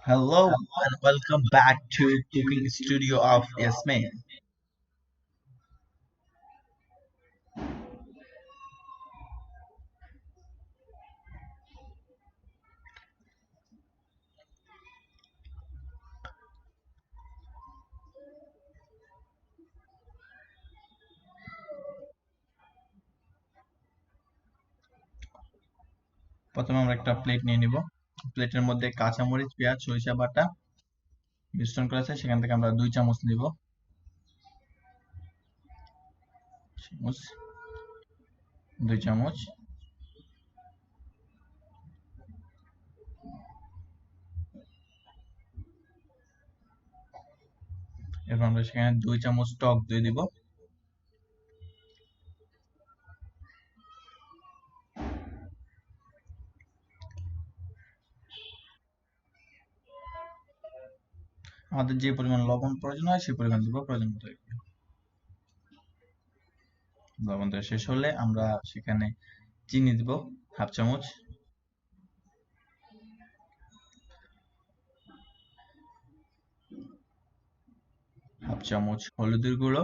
Hello and welcome back to Cooking Studio of Yesmin. প্রথমে আমরা একটা প্লেট নিয়ে নিব। প্লেটের মধ্যে কাঁচামরিচ, পেঁয়াজ, সরিষা বাটা মিশ্রণ করা আছে, সেখান থেকে আমরা 2 চামচ নিব। চামচ 2 চামচ। এরপর আমরা সেখানে 2 চামচ টক দই দিব। আমাদের যে পরিমাণ লবণ প্রয়োজন হয় সেই পরিমাণ দিব প্রয়োজন মতো। লবণ দেওয়া শেষ হলে আমরা সেখানে চিনি দিব 1/2 চামচ। হাফ চামচ হলুদের গুঁড়ো,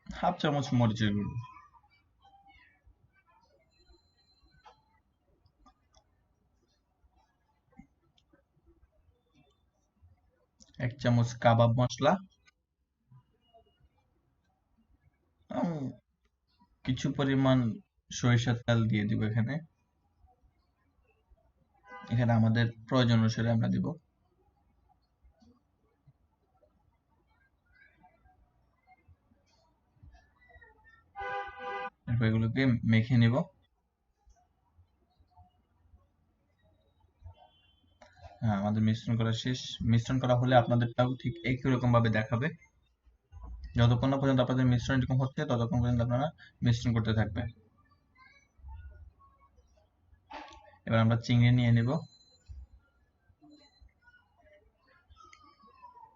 1/2 চামচ মরিচের গুঁড়ো, 1 চামচ কাবাব মশলা, কিছু পরিমাণ সরিষার তেল দিয়ে দিব এখানে। এখানে আমাদের প্রয়োজন অনুসারে আমরা দিব। এরপর এগুলোকে মেখে নিব। হ্যাঁ, আমাদের মিশ্রণ করা শেষ। মিশ্রণ করা হলে আপনাদেরটাও ঠিক একই রকম ভাবে দেখাবে। যতক্ষণ না পর্যন্ত আপনাদের মিশ্রণ এরকম হচ্ছে ততক্ষণ পর্যন্ত আপনারা মিশ্রণ করতে থাকবেন। এবার আমরা চিংড়ি নিয়ে নিব।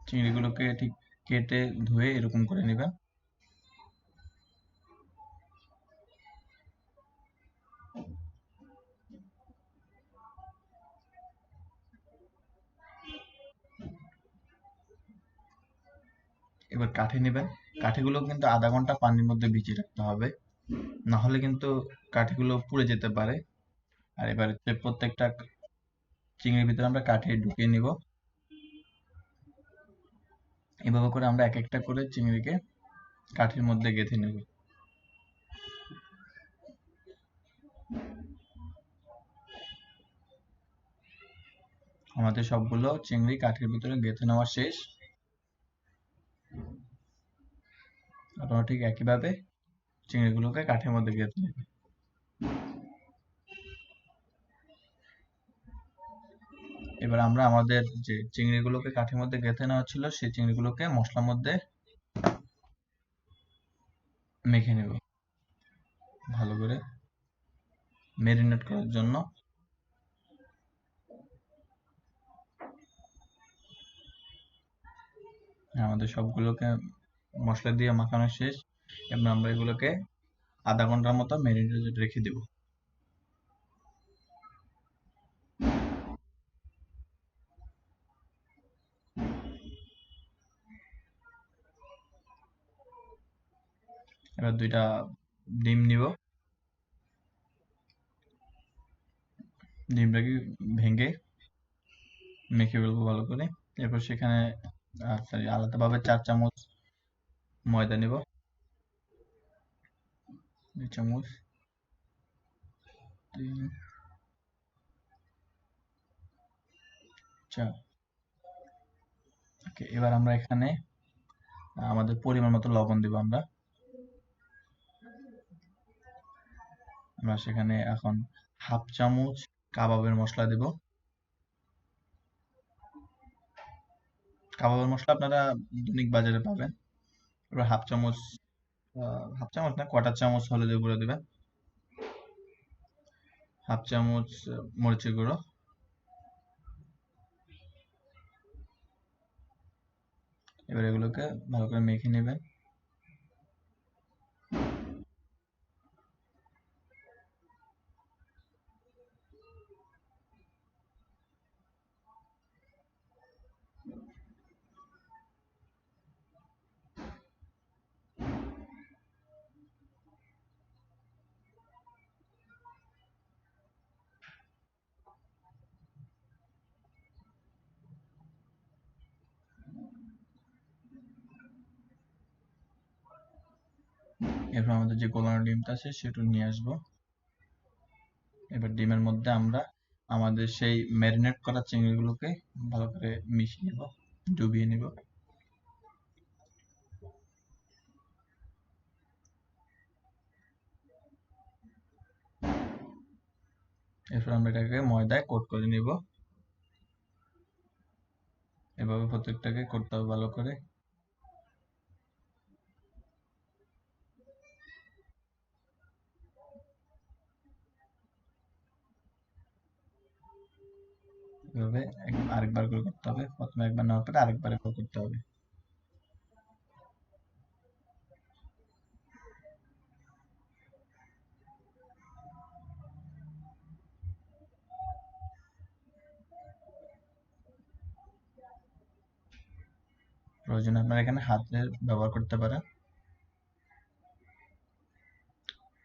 চিংড়িগুলোকে ঠিক কেটে ধুয়ে এরকম করে নেবেন। এবার কাঠি নেবেন। কাঠিগুলো কিন্তু আধা ঘন্টা পানির মধ্যে ভিজিয়ে রাখতে হবে, না হলে কিন্তু কাঠিগুলো পুড়ে যেতে পারে। আর এবার হচ্ছে প্রত্যেকটা চিংড়ির ভিতরে আমরা কাঠি ঢুকিয়ে নিব। এভাবে করে আমরা এক একটা করে চিংড়িকে কাঠির মধ্যে গেঁথে নেব। আমাদের সবগুলো চিংড়ি কাঠির ভিতরে গেঁথে নেওয়া শেষ। আপনারা ঠিক একইভাবে চিংড়িগুলোকে কাঠের মধ্যে গেঁথে নেবেন। এবার আমরা আমাদের যে চিংড়িগুলোকে কাঠের মধ্যে গেঁথে নেওয়া ছিল সেই চিংড়িগুলোকে মশলার মধ্যে মেখে নেব ভালো করে ম্যারিনেট করার জন্য। আমাদের সবগুলোকে মশলা দিয়ে মাখানো শেষ। এবার আমরা এগুলোকে আধা ঘন্টার মতো ম্যারিনেট রেখে দেব। এবার 2টা ডিম নিব। ডিমটাকে ভেঙে মেখে ফেলবো ভালো করে। এরপর সেখানে সরি আলাদাভাবে 4 চামচ ময়দা নিব। 2 চামচ, 3, 4। ওকে, এবার আমরা এখানে আমাদের পরিমাণ মতো লবণ দিব। আমরা সেখানে এখন 1/2 চামচ কাবাবের মশলা দেব। কাবাবের মশলা আপনারা দৈনিক বাজারে পাবেন। এবার 1/2 চামচ, 1/2 চামচ না, 1/4 চামচ হলুদের গুঁড়ো দেবেন। 1/2 চামচ মরিচের গুঁড়ো। এবার এগুলোকে ভালো করে মেখে নেবেন। এরপর আমাদের যে গোলানো ডিমটা আছে সেটা নিয়ে আসবো। এবার ডিমের মধ্যে আমরা আমাদের সেই ম্যারিনেট করা চিংড়িগুলোকে ভালো করে মিশিয়ে নেব, ডুবিয়ে নিব। এরপর আমরা এটাকে ময়দায় কোট করে নিব। এভাবে প্রত্যেকটাকে করতে হবে ভালো করে। এভাবে আরেকবার করে করতে হবে, প্রথমে একবার নেওয়ার পরে আরেকবার করে করতে হবে। প্রয়োজনে আপনারা এখানে হাতের ব্যবহার করতে পারেন,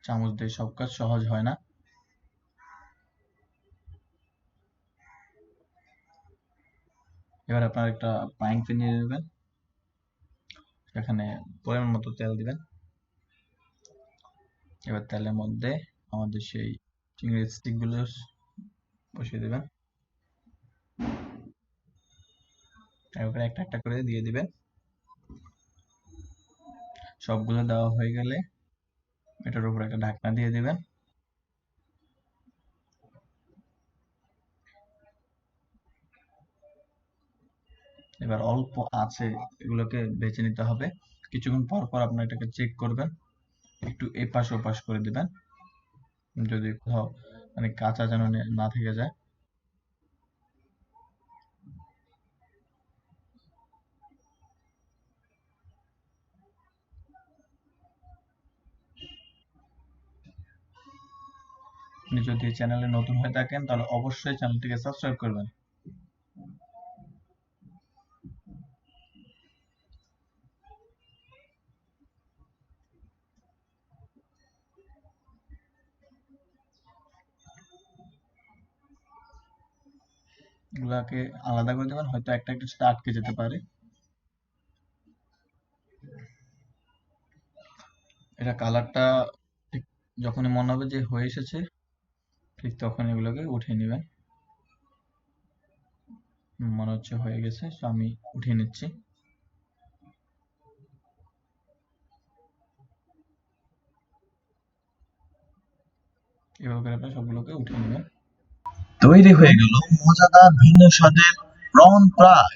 চামচ দিয়ে সব কাজ সহজ হয় না। এবার আপনারা একটা ফ্রাইং প্যান নিয়ে নেবেন, সেখানে পরিমাণ মতো তেল দিবেন। এবার তেলের মধ্যে আমাদের সেই চিংড়ির স্টিকগুলো বসিয়ে দেবেন। তারপরে একটা একটা করে দিয়ে দিবেন। সবগুলো দেওয়া হয়ে গেলে এটার উপর একটা ঢাকনা দিয়ে দিবেন। এবার অল্প আছে এগুলোকে বেছে নিতে হবে। কিছুক্ষণ পর পর আপনার এটাকে চেক করবেন, একটু এপাশ ওপাশ করে দিবেন, যদি কোথাও মানে কাঁচা যেন না থেকে যায়। আপনি যদি চ্যানেলে নতুন হয়ে থাকেন তাহলে অবশ্যই চ্যানেলটিকে সাবস্ক্রাইব করবেন। এগুলাকে আলাদা করে দেবেন, হয়তো একটা একটা সাথে আটকে যেতে পারে। এটা কালারটা ঠিক যখনই মনে হবে যে হয়ে এসেছে, ঠিক তখন এগুলোকে উঠিয়ে নেবেন। মনে হচ্ছে হয়ে গেছে, তো আমি উঠিয়ে নিচ্ছি। এভাবে করে আপনার সবগুলোকে উঠিয়ে নেবেন। তৈরি হয়ে গেল মজাদার ভিন্ন স্বাদের প্রন ফ্রাই।